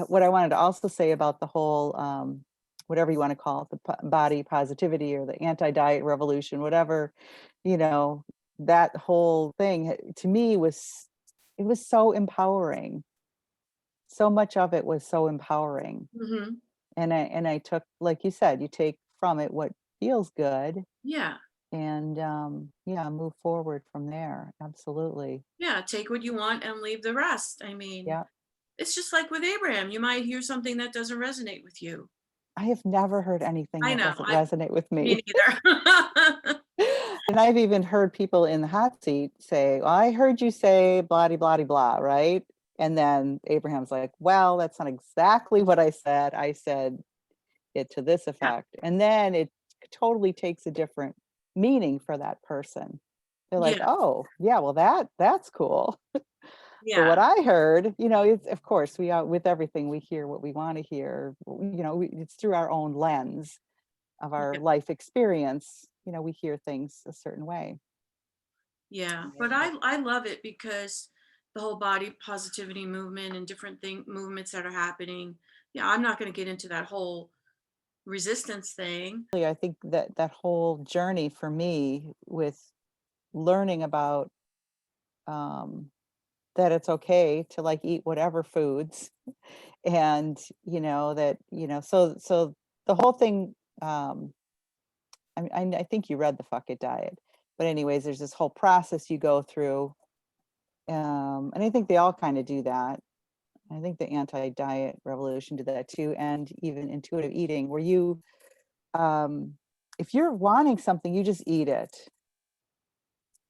what I wanted to also say about the whole, whatever you want to call it, the body positivity or the anti-diet revolution, whatever, you know, that whole thing to me was, it was so empowering. So much of it was so empowering. Hmm. And I took, like you said, you take from it what feels good, Yeah. and yeah, move forward from there. Absolutely. Yeah. Take what you want and leave the rest. I mean, Yeah. it's just like with Abraham. You might hear something that doesn't resonate with you. I have never heard anything I that know. doesn't resonate with Me me. neither. And I've even heard people in the hot seat say, well, I heard you say blah, blah, blah, blah, right? And then Abraham's like, well, that's not exactly what I said. I said it to this Yeah. effect. And then it totally takes a different meaning for that person. They're like, Yeah. oh, yeah, well, that's cool. But Yeah. what I heard, it's, of course, we are, with everything, we hear what we want to hear. It's through our own lens of our Yeah. life experience. We hear things a certain way. Yeah. But Yeah. I love it because the whole body positivity movement and different movements that are happening. Yeah, I'm not going to get into that whole resistance thing. I think that that whole journey for me with learning about, um, that it's okay to like eat whatever foods, and that so the whole thing, I think you read the Fuck It Diet, but anyways, there's this whole process you go through, and I think they all kind of do that. I think the anti-diet revolution did that too, and even intuitive eating, where you, um, if you're wanting something, you just eat it,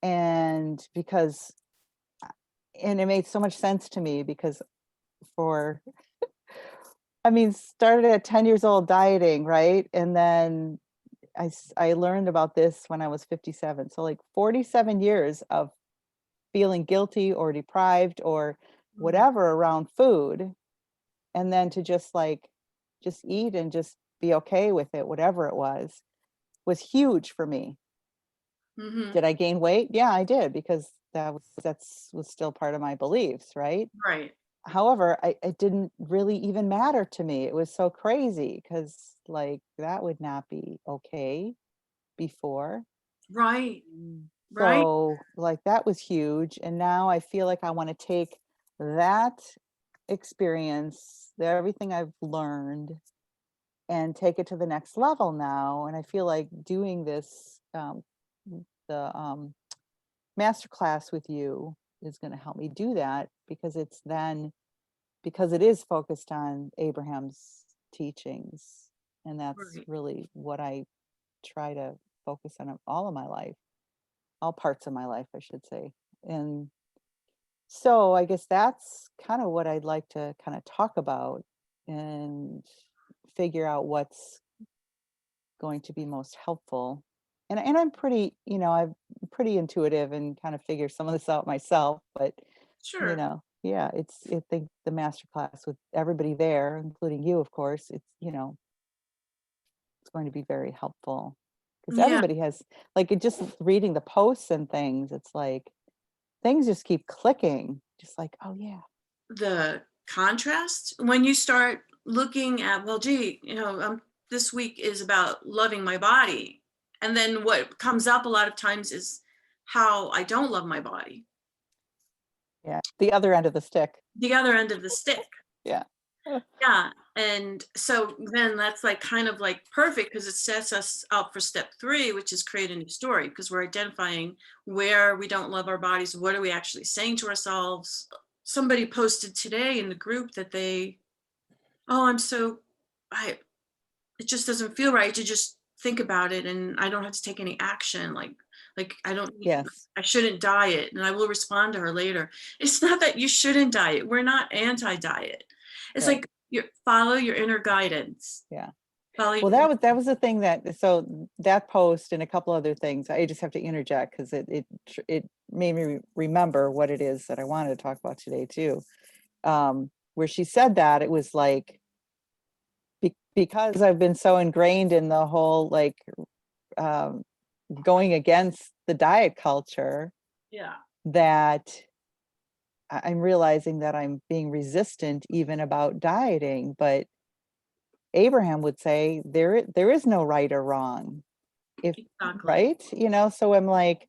and because and it made so much sense to me because for started at 10 years old dieting, right? And then I learned about this when I was 57. So like 47 years of feeling guilty or deprived or Mhm. whatever around food. And then to just eat and just be okay with it, whatever it was huge for me. Mhm. Did I gain weight? Yeah, I did, because that's was still part of my beliefs, right? Right. However, it didn't really even matter to me. It was so crazy because like that would not be okay before. Right. Right. So like that was huge. And now I feel like I want to take that experience, everything I've learned, and take it to the next level now. And I feel like doing this, the master class with you is going to help me do that, because it is focused on Abraham's teachings. And that's Right. really what I try to focus on all of my life, all parts of my life, I should say. And so I guess that's kind of what I'd like to kind of talk about and figure out what's going to be most helpful. And I'm pretty, I'm pretty intuitive and kind of figure some of this out myself, but Sure. yeah, I think the master class with everybody there, including you, of course, it's going to be very helpful, because Yeah. everybody has, like, it just reading the posts and things, it's like things just keep clicking, just like, oh yeah. The contrast when you start looking at, well, gee, this week is about loving my body. And then what comes up a lot of times is how I don't love my body. Yeah, the other end of the stick. The other end of the stick. Yeah. Yeah. And so then that's like kind of like perfect because it sets us up for step 3, which is create a new story, because we're identifying where we don't love our bodies. What are we actually saying to ourselves? Somebody posted today in the group that oh, I, it just doesn't feel right to just think about it and I don't have to take any action. Like I don't, Yes. I shouldn't diet. And I will respond to her later. It's not that you shouldn't diet. We're not anti-diet. It's Right. like you follow your inner guidance. Yeah. Follow Well, your, that was the thing, so that post and a couple other things, I just have to interject because it made me remember what it is that I wanted to talk about today too. Where she said that, it was like, because I've been so ingrained in the whole like, um, going against the diet culture, yeah. that I'm realizing that I'm being resistant even about dieting, but Abraham would say there is no right or wrong. If Exactly. right? So I'm like,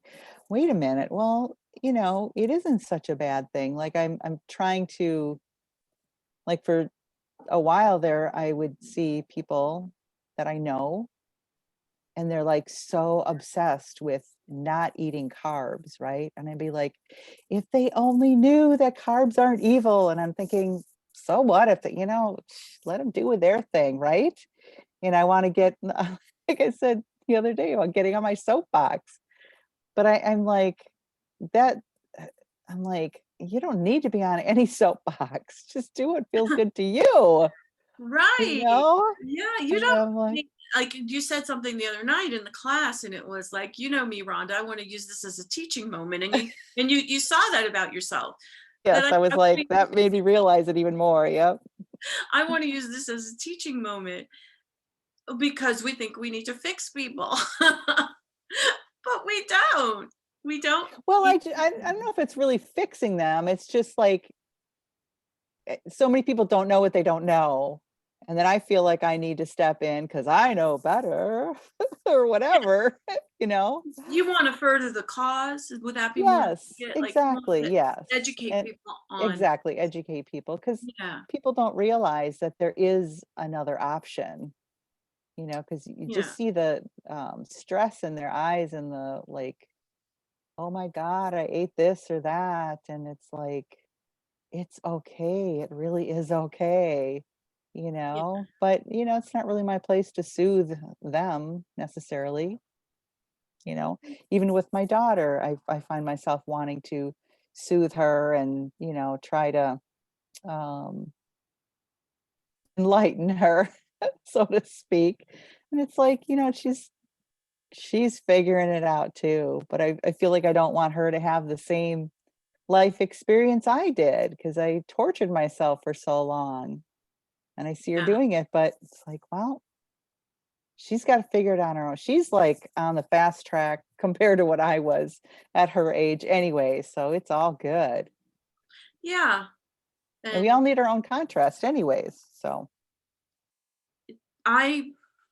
wait a minute. Well, it isn't such a bad thing. Like I'm trying to, like, for a while there, I would see people that I know, and they're like so obsessed with not eating carbs, right? And I'd be like, if they only knew that carbs aren't evil. And I'm thinking, so what if they, let them do with their thing, right? And I want to get, like I said the other day about getting on my soapbox, but I'm like, that, I'm like, you don't need to be on any soapbox. Just do what feels good to you, you Right. know? Yeah, you And don't I'm like, need, like you said something the other night in the class, and it was like, you know me, Rhonda, I want to use this as a teaching moment. And you saw that about yourself. That yes, I was like, that made me realize it even more. Yep. I want to use this as a teaching moment because we think we need to fix people. But we don't. We don't Well, need I don't know if it's really fixing them. It's just like, so many people don't know what they don't know. And then I feel like I need to step in because I know better or whatever, you know? you want to further the cause. Would that be more like Yes, it? Like you want exactly. to Yes. educate And people on, exactly, educate people because yeah, people don't realize that there is another option, because you yeah, just see the stress in their eyes and the like, oh my God, I ate this or that. And it's like, it's okay. It really is okay, yeah, but it's not really my place to soothe them necessarily, you know. Even with my daughter, I find myself wanting to soothe her and, try to um enlighten her, so to speak. And it's like, she's figuring it out too. But I feel like I don't want her to have the same life experience I did because I tortured myself for so long. And I see her yeah. doing it, but it's like, well, she's got to figure it out on her own. She's like on the fast track compared to what I was at her age anyway. So it's all good. Yeah. And we all And need our own contrast anyways. So I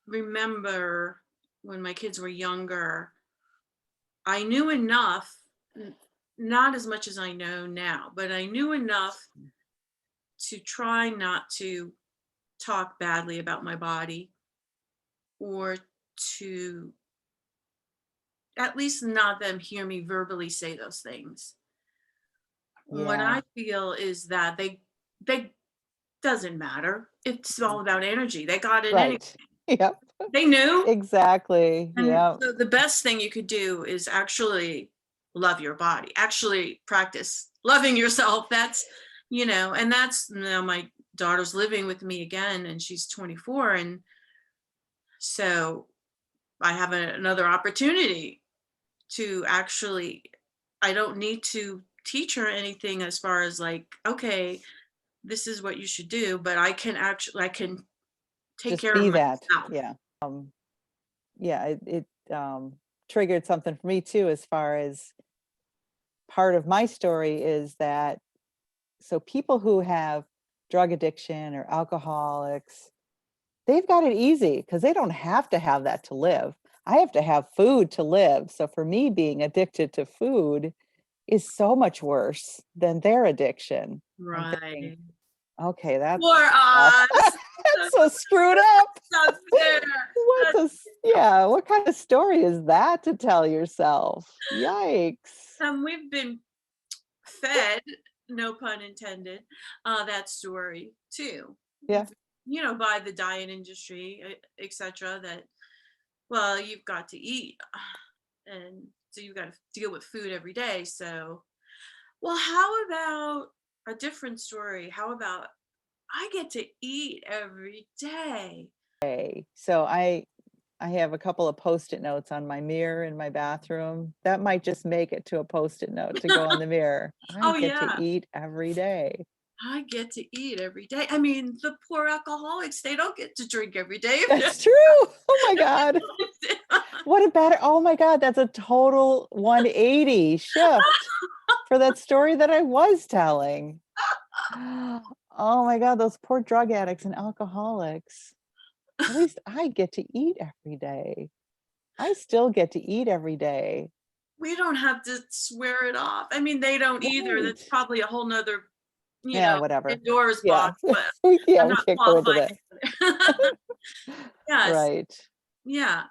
remember when my kids were younger, I knew enough, not as much as I know now, but I knew enough to try not to talk badly about my body or to at least not them hear me verbally say those things. What yeah, I feel is that they doesn't matter. It's all about energy. They got it anyway. right. Yep. They knew. Exactly. And Yep. so the best thing you could do is actually love your body. Actually practice loving yourself. And that's now my daughter's living with me again and she's 24, and so I have another opportunity to actually, I don't need to teach her anything as far as like, okay, this is what you should do, but I can take Just care of be that. myself. Yeah. Yeah. It triggered something for me too, as far as part of my story is that so people who have drug addiction or alcoholics, they've got it easy because they don't have to have that to live. I have to have food to live. So for me, being addicted to food is so much worse than their addiction. I'm thinking, Right. okay, that's For us. that's so screwed up. That's fair. What That's, the yeah, what kind of story is that to tell yourself? Yikes. we've been fed, no pun intended, that story too. Yeah. By the diet industry, etc. That, well, you've got to eat, and so you've got to deal with food every day. So, well, how about a different story? How about I get to eat every day? So I have a couple of post-it notes on my mirror in my bathroom. That might just make it to a post-it note to go on the mirror. I Oh get to yeah, eat every day. I get to eat every day. I mean, the poor alcoholics, they don't get to drink every day. That's true. Oh my God. What a better, oh my God, that's a total 180 shift. for that story that I was telling. Oh my God, those poor drug addicts and alcoholics. At least I get to eat every day. I still get to eat every day. We don't have to swear it off. I mean, they don't either. Right. That's probably a whole nother, Yeah, whatever. Pandora's Yeah. box, but Yeah, I'm we not can't go into qualified that. to go there. Yes. Right. Yeah.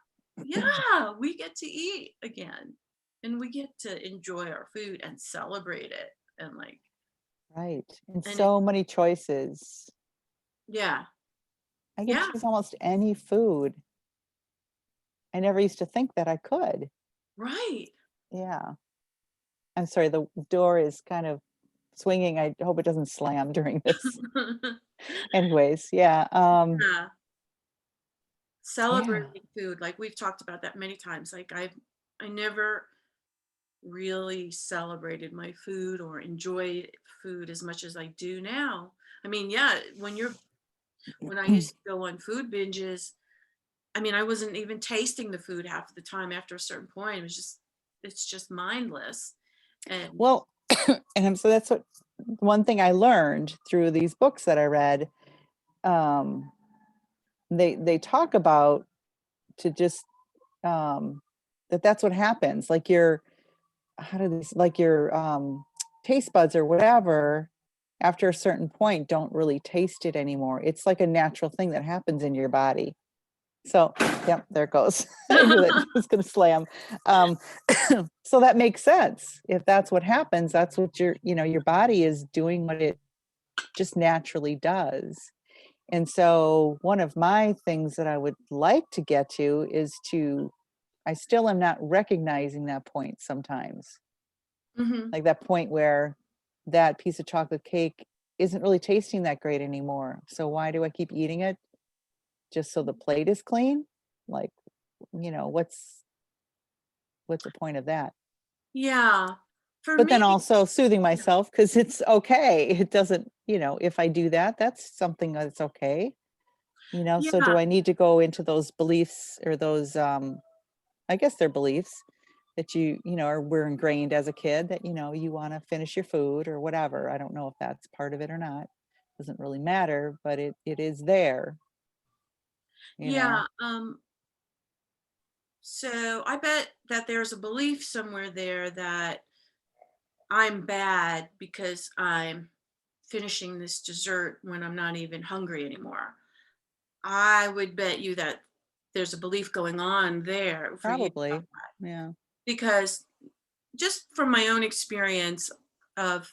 Yeah, we get to eat again, and we get to enjoy our food and celebrate it, and, like, Right. And and it so many choices. yeah. I could Yeah, choose almost any food. I never used to think that I could. right. Yeah. I'm sorry, the door is kind of swinging. I hope it doesn't slam during this. Anyways, yeah. Yeah. Yeah, Celebrating food, like, we've talked about that many times, like, I never really celebrated my food or enjoyed food as much as I do now. I mean, yeah, when I used to go on food binges, I mean, I wasn't even tasting the food half of the time after a certain point. It's just mindless. And well, so that's what one thing I learned through these books that I read. Um, they talk about to just that's what happens. Like your how do these like your taste buds or whatever after a certain point don't really taste it anymore. It's like a natural thing that happens in your body. So, yep, there it goes. I knew that was going to slam. Um, so that makes sense. If that's what happens, that's what your body is doing what it just naturally does. And so one of my things that I would like to get to is I still am not recognizing that point sometimes. Mhm. Like that point where that piece of chocolate cake isn't really tasting that great anymore. So why do I keep eating it? Just so the plate is clean? Like, what's the point of that? Yeah. For But me, then also soothing myself because it's okay. It doesn't, if I do that, that's something that's okay. So yeah, do I need to go into those beliefs or those I guess they're beliefs that are we're ingrained as a kid that you want to finish your food or whatever. I don't know if that's part of it or not. Doesn't really matter, but it is there, you know. yeah. So I bet that there's a belief somewhere there that I'm bad because I'm finishing this dessert when I'm not even hungry anymore. I would bet you that there's a belief going on there for you, Probably. Yeah. because just from my own experience of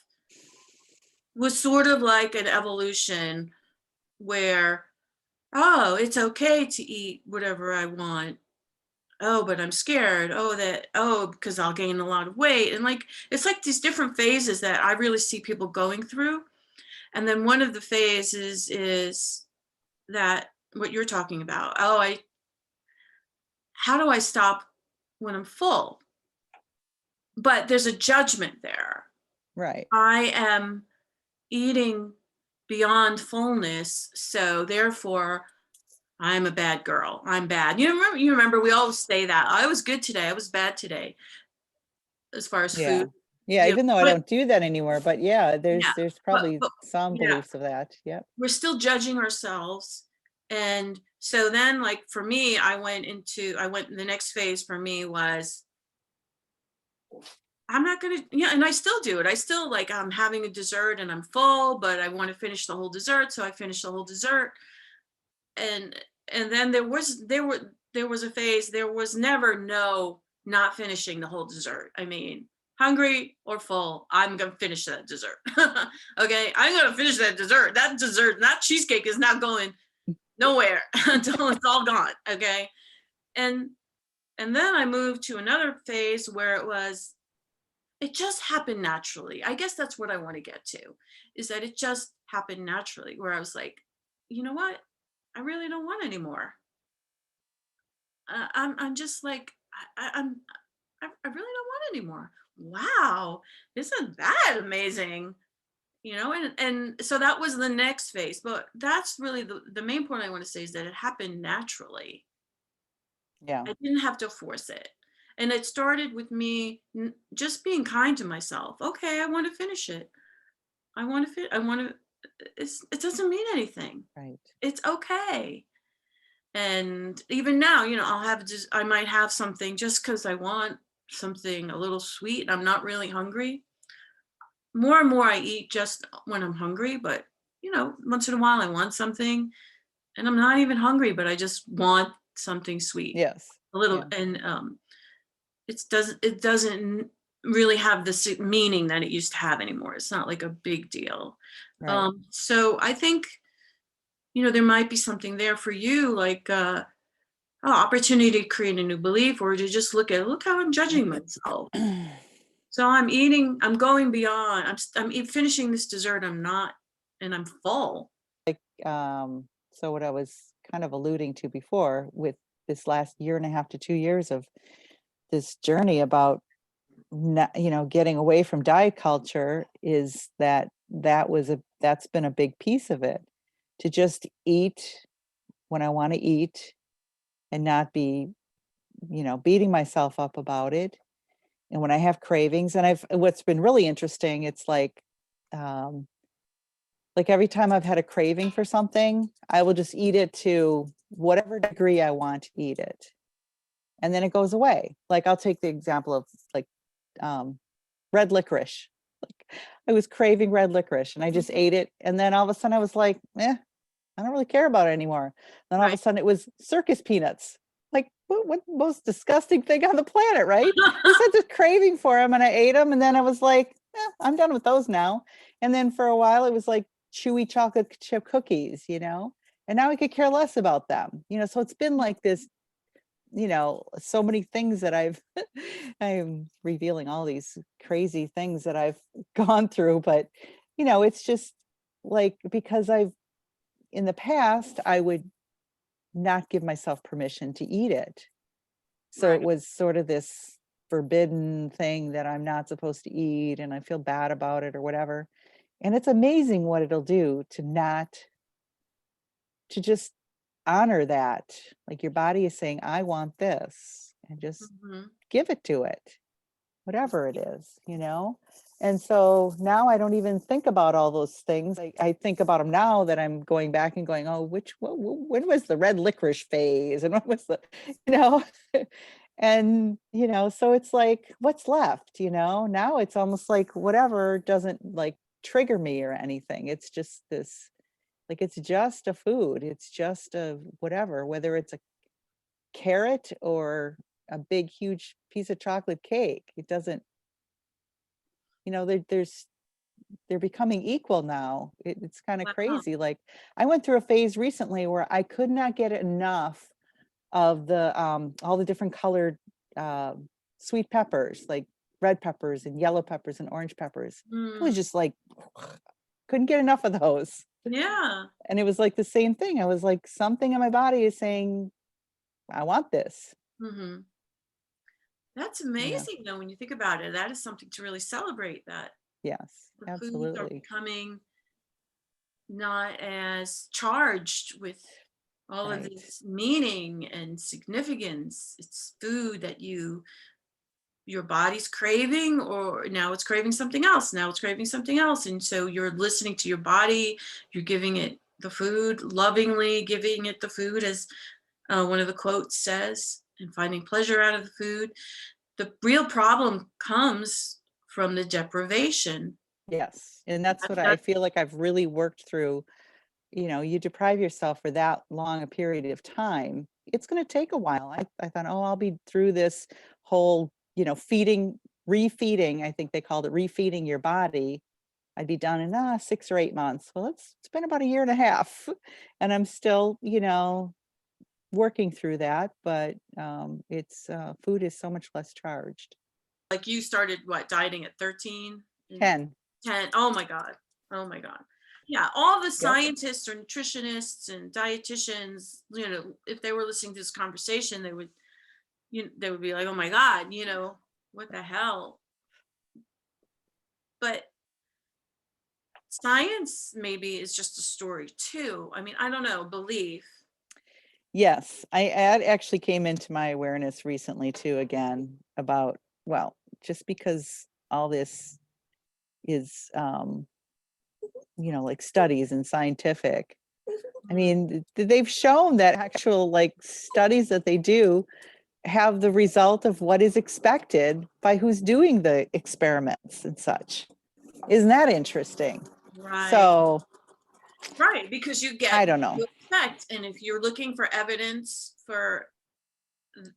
was sort of like an evolution where, oh, it's okay to eat whatever I want. Oh, but I'm scared. Because I'll gain a lot of weight. And like, it's like these different phases that I really see people going through. And then one of the phases is that what you're talking about. How do I stop when I'm full? But there's a judgment there. Right. I am eating beyond fullness. So therefore, I'm a bad girl. I'm bad. You remember we always say that. I was good today. I was bad today as far as Yeah. food. Yeah, even though I But don't do that anymore, but yeah, yeah, there's but probably but some yeah, beliefs of that. Yep. we're still judging ourselves. And so then, like, for me, the next phase for me was, I'm not gonna, yeah, and I still do it. I still, like, I'm having a dessert and I'm full, but I want to finish the whole dessert, so I finish the whole dessert. And then there was a phase, there was never no not finishing the whole dessert. I mean, hungry or full, I'm gonna finish that dessert. Okay, I'm gonna finish that dessert. That cheesecake is not going nowhere until it's all gone. Okay. and and then I moved to another phase where it just happened naturally. I guess that's what I want to get to, is that it just happened naturally, where I was like, you know what, I really don't want any more. I'm just like, I really don't want any more. Wow, isn't that amazing? And so that was the next phase. But that's really the main point I want to say, is that it happened naturally. Yeah. I didn't have to force it. And it started with me just being kind to myself. Okay, I want to finish it. I want to fit. I want to. It doesn't mean anything. Right. It's okay. And even now, I'll have just I might have something just because I want something a little sweet. And I'm not really hungry. More and more, I eat just when I'm hungry. But once in a while, I want something, and I'm not even hungry, but I just want something sweet, Yes. a little. Yeah. And it doesn't really have the meaning that it used to have anymore. It's not like a big deal. Right. So I think there might be something there for you, like opportunity to create a new belief, or to just look how I'm judging myself. So I'm going beyond. Finishing this dessert. I'm not, and I'm full. So what I was kind of alluding to before with this last year and a half to 2 years of this journey about getting away from diet culture is that's been a big piece of it, to just eat when I want to eat and not be, beating myself up about it. And when I have cravings, and what's been really interesting, it's um, like every time I've had a craving for something, I will just eat it to whatever degree I want to eat it. And then it goes away. Like I'll take the example of like um, red licorice. Like I was craving red licorice and I just ate it. And then all of a sudden I was like, I don't really care about it anymore. Then all of a Right. sudden it was circus peanuts. Like what most disgusting thing on the planet, right? I just had this craving for them and I ate them. And then I was like, I'm done with those now. And then for a while it was like chewy chocolate chip cookies, and now I could care less about them, so it's been like this, so many things that I'm revealing all these crazy things that I've gone through, but it's just like because in the past I would not give myself permission to eat it. So it Right. was sort of this forbidden thing that I'm not supposed to eat and I feel bad about it or whatever. And it's amazing what it'll do to just honor that. Like your body is saying, I want this, and just Mhm. give it to it, whatever it is. And so now I don't even think about all those things. I think about them now that I'm going back and going, oh, when was the red licorice phase? And what was you know, and, so it's like, what's left, now it's almost like whatever doesn't like trigger me or anything. It's just this, like, it's just a food. It's just a whatever, whether it's a carrot or a big, huge piece of chocolate cake. It doesn't, they're becoming equal now. It's kind of Wow. crazy. Like I went through a phase recently where I could not get enough of the all the different colored uh, sweet peppers, like red peppers and yellow peppers and orange peppers. It was Mm. just like couldn't get enough of those. Yeah. And it was like the same thing. I was like, something in my body is saying, I want this. Mhm. That's Yeah. amazing, though, when you think about it. That is something to really celebrate, that Yes, the foods are absolutely. becoming not as charged with all of Right. this meaning and significance. It's food that your body's craving, or now it's craving something else. Now it's craving something else. And so you're listening to your body, you're giving it the food, lovingly giving it the food, as one of the quotes says, and finding pleasure out of the food. The real problem comes from the deprivation. Yes. And that's what I That feel like I've really worked through. You deprive yourself for that long a period of time. It's going to take a while. I thought, oh, I'll be through this whole, refeeding. I think they called it refeeding your body. I'd be done in 6 or 8 months. Well, it's been about a year and a half, and I'm still, working through that. But it's food is so much less charged. like you started what, dieting at 13 and 10. 10. Oh my God. Oh my God. Yeah, all the Yep. scientists or nutritionists and dietitians, if they were listening to this conversation, they would be like, "Oh my God, what the hell?" But science maybe is just a story too. I mean, I don't know, belief. Yes, I ad actually came into my awareness recently too, again, about, well, just because all this is, like studies and scientific. I Mm. mean, they've shown that actual like studies that they do have the result of what is expected by who's doing the experiments and such. Isn't that interesting? Right. So Right, because you get I don't what know. you expect, and if you're looking for evidence for th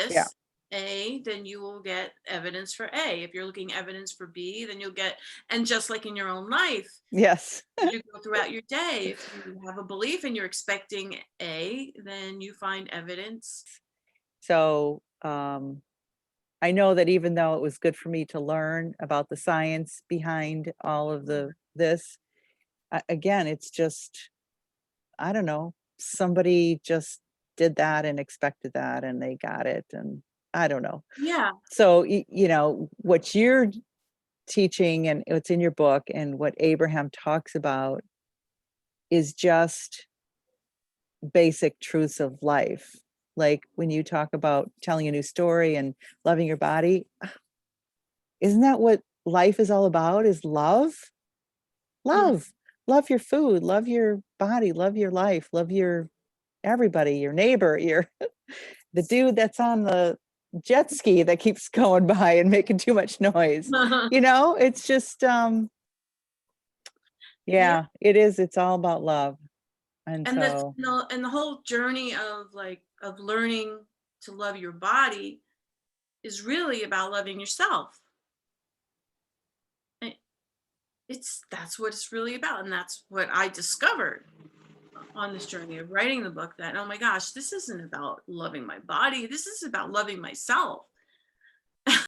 Yeah. this A, then you will get evidence for A. If you're looking evidence for B, then you'll get, and just like in your own life, Yes. as you go throughout your day, if you have a belief and you're expecting A, then you find evidence. So I know that even though it was good for me to learn about the science behind all of Mhm. the this, again, it's just, I don't know, somebody just did that and expected that and they got it, and I don't know. Yeah, So what you're teaching and what's in your book and what Abraham talks about is just basic truths of life. Like when you talk about telling a new story and loving your body, isn't that what life is all about? Is love? mm, Love. Love your food, love your body, love your life, love your everybody, your neighbor, your the dude that's on the jet ski that keeps going by and making too much noise. It's just yeah, yeah, it is. It's all about love. And and that's so, and the whole journey of of learning to love your body is really about loving yourself. And it's that's what it's really about, and that's what I discovered on this journey of writing the book, that oh my gosh, this isn't about loving my body, this is about loving myself.